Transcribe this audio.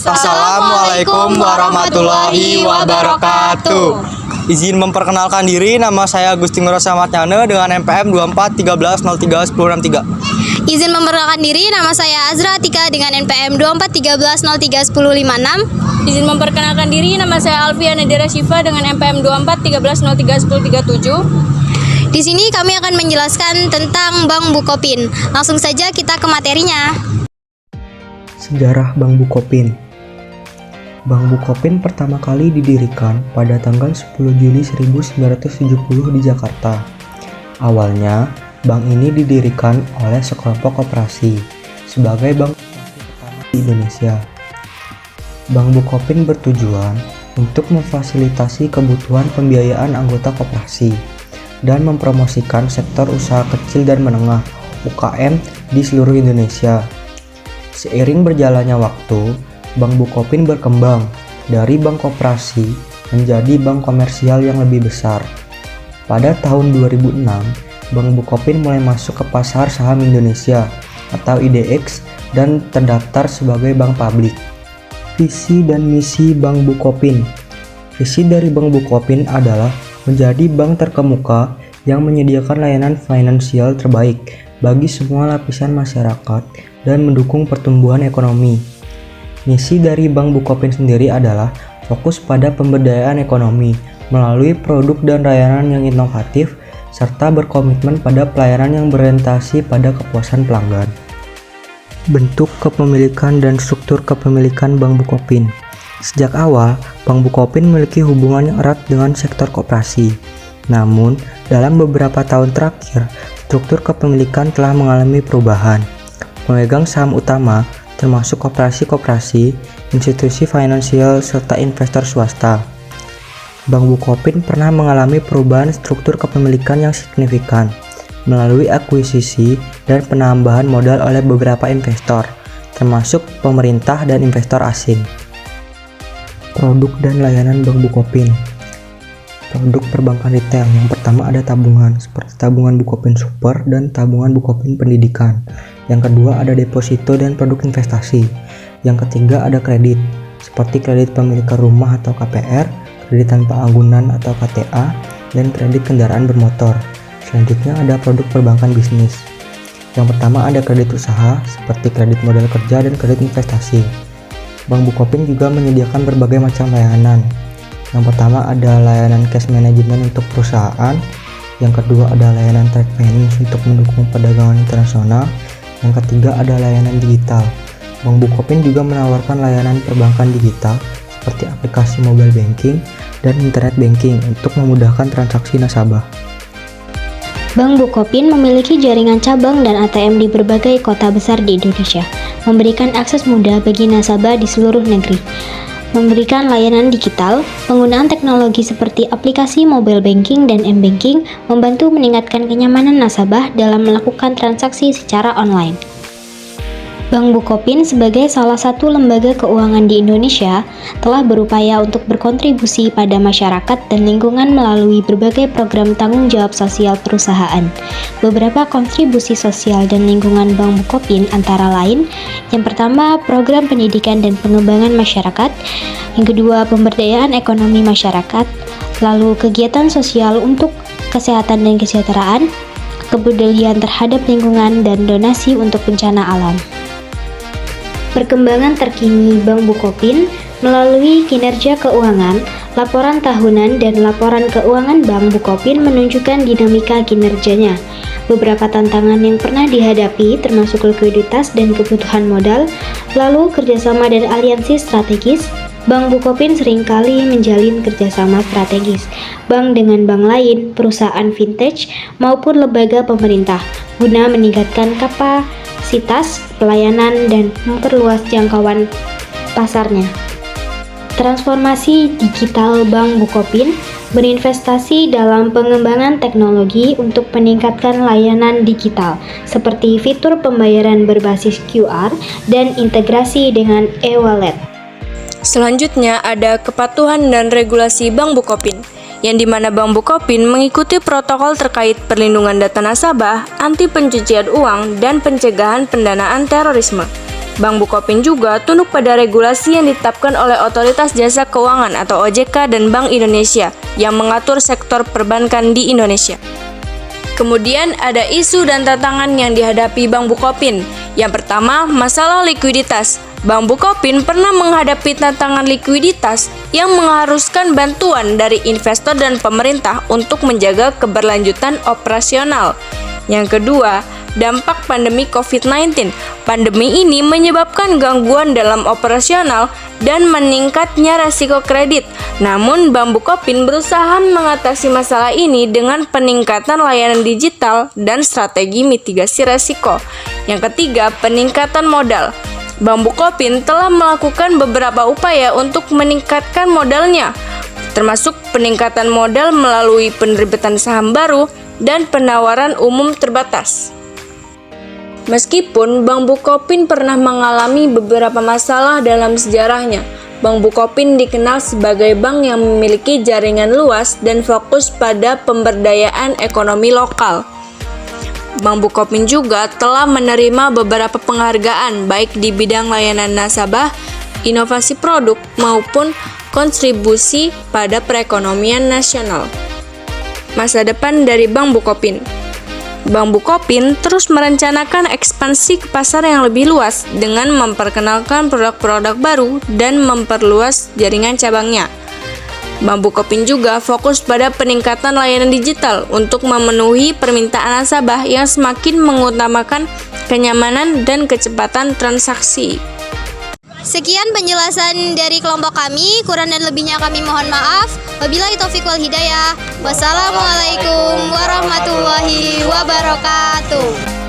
Assalamualaikum warahmatullahi wabarakatuh. Izin memperkenalkan diri, nama saya Gusti Ngurah Samatnyane dengan NPM 2413031063. Izin memperkenalkan diri, nama saya Azra Atika dengan NPM 2413031056. Izin memperkenalkan diri, nama saya Alfia Nadira Syifa dengan NPM 2413031037. Di sini kami akan menjelaskan tentang Bank Bukopin. Langsung saja kita ke materinya. Sejarah Bank Bukopin. Bank Bukopin pertama kali didirikan pada tanggal 10 Juli 1970 di Jakarta. Awalnya, bank ini didirikan oleh sekelompok koperasi sebagai bank pertama di Indonesia. Bank Bukopin bertujuan untuk memfasilitasi kebutuhan pembiayaan anggota koperasi dan mempromosikan sektor usaha kecil dan menengah (UKM) di seluruh Indonesia. Seiring berjalannya waktu, Bank Bukopin berkembang dari bank koperasi menjadi bank komersial yang lebih besar. Pada tahun 2006, Bank Bukopin mulai masuk ke pasar saham Indonesia atau IDX dan terdaftar sebagai bank publik. Visi dan misi Bank Bukopin. Visi dari Bank Bukopin adalah menjadi bank terkemuka yang menyediakan layanan finansial terbaik bagi semua lapisan masyarakat dan mendukung pertumbuhan ekonomi. Misi dari Bank Bukopin sendiri adalah fokus pada pemberdayaan ekonomi melalui produk dan layanan yang inovatif serta berkomitmen pada pelayanan yang berorientasi pada kepuasan pelanggan. Bentuk kepemilikan dan struktur kepemilikan Bank Bukopin. Sejak awal, Bank Bukopin memiliki hubungan yang erat dengan sektor koperasi. Namun, dalam beberapa tahun terakhir, struktur kepemilikan telah mengalami perubahan. Pemegang saham utama termasuk koperasi-koperasi, institusi finansial, serta investor swasta. Bank Bukopin pernah mengalami perubahan struktur kepemilikan yang signifikan melalui akuisisi dan penambahan modal oleh beberapa investor, termasuk pemerintah dan investor asing. Produk dan layanan Bank Bukopin. Produk perbankan retail. Yang pertama ada tabungan, seperti tabungan Bukopin Super dan tabungan Bukopin Pendidikan. Yang kedua ada deposito dan produk investasi. Yang ketiga ada kredit, seperti kredit pemilikan rumah atau KPR, kredit tanpa anggunan atau KTA, dan kredit kendaraan bermotor. Selanjutnya ada produk perbankan bisnis. Yang pertama ada kredit usaha, seperti kredit modal kerja dan kredit investasi. Bank Bukopin juga menyediakan berbagai macam layanan. Yang pertama ada layanan cash management untuk perusahaan. Yang kedua ada layanan trade finance untuk mendukung perdagangan internasional. Yang ketiga ada layanan digital. Bank Bukopin juga menawarkan layanan perbankan digital seperti aplikasi mobile banking dan internet banking untuk memudahkan transaksi nasabah. Bank Bukopin memiliki jaringan cabang dan ATM di berbagai kota besar di Indonesia, memberikan akses mudah bagi nasabah di seluruh negeri. Memberikan layanan digital, penggunaan teknologi seperti aplikasi mobile banking dan m-banking membantu meningkatkan kenyamanan nasabah dalam melakukan transaksi secara online. Bank Bukopin sebagai salah satu lembaga keuangan di Indonesia telah berupaya untuk berkontribusi pada masyarakat dan lingkungan melalui berbagai program tanggung jawab sosial perusahaan. Beberapa kontribusi sosial dan lingkungan Bank Bukopin antara lain, yang pertama program pendidikan dan pengembangan masyarakat, yang kedua pemberdayaan ekonomi masyarakat, lalu kegiatan sosial untuk kesehatan dan kesejahteraan, kepedulian terhadap lingkungan, dan donasi untuk bencana alam. Perkembangan terkini Bank Bukopin melalui kinerja keuangan, laporan tahunan dan laporan keuangan Bank Bukopin menunjukkan dinamika kinerjanya. Beberapa tantangan yang pernah dihadapi termasuk likuiditas dan kebutuhan modal, lalu kerjasama dan aliansi strategis. Bank Bukopin seringkali menjalin kerjasama strategis bank dengan bank lain, perusahaan vintage, maupun lembaga pemerintah guna meningkatkan kapasitas pelayanan dan memperluas jangkauan pasarnya. Transformasi digital Bank Bukopin berinvestasi dalam pengembangan teknologi untuk meningkatkan layanan digital seperti fitur pembayaran berbasis QR dan integrasi dengan e-wallet. Selanjutnya ada kepatuhan dan regulasi Bank Bukopin, yang dimana Bank Bukopin mengikuti protokol terkait perlindungan data nasabah, anti pencucian uang, dan pencegahan pendanaan terorisme. Bank Bukopin juga tunduk pada regulasi yang ditetapkan oleh Otoritas Jasa Keuangan atau OJK dan Bank Indonesia yang mengatur sektor perbankan di Indonesia. Kemudian ada isu dan tantangan yang dihadapi Bank Bukopin. Yang pertama, masalah likuiditas. Bank Bukopin pernah menghadapi tantangan likuiditas yang mengharuskan bantuan dari investor dan pemerintah untuk menjaga keberlanjutan operasional. Yang kedua, dampak pandemi COVID-19. Pandemi ini menyebabkan gangguan dalam operasional dan meningkatnya resiko kredit. Namun, Bank Bukopin berusaha mengatasi masalah ini dengan peningkatan layanan digital dan strategi mitigasi resiko. Yang ketiga, peningkatan modal. Bank Bukopin telah melakukan beberapa upaya untuk meningkatkan modalnya, termasuk peningkatan modal melalui penerbitan saham baru dan penawaran umum terbatas. Meskipun Bank Bukopin pernah mengalami beberapa masalah dalam sejarahnya, Bank Bukopin dikenal sebagai bank yang memiliki jaringan luas dan fokus pada pemberdayaan ekonomi lokal. Bank Bukopin juga telah menerima beberapa penghargaan baik di bidang layanan nasabah, inovasi produk, maupun kontribusi pada perekonomian nasional. Masa depan dari Bank Bukopin. Bank Bukopin terus merencanakan ekspansi ke pasar yang lebih luas dengan memperkenalkan produk-produk baru dan memperluas jaringan cabangnya. Bank Bukopin juga fokus pada peningkatan layanan digital untuk memenuhi permintaan nasabah yang semakin mengutamakan kenyamanan dan kecepatan transaksi. Sekian penjelasan dari kelompok kami, kurang dan lebihnya kami mohon maaf. Wabillahi taufiq wal hidayah. Wassalamualaikum warahmatullahi wabarakatuh.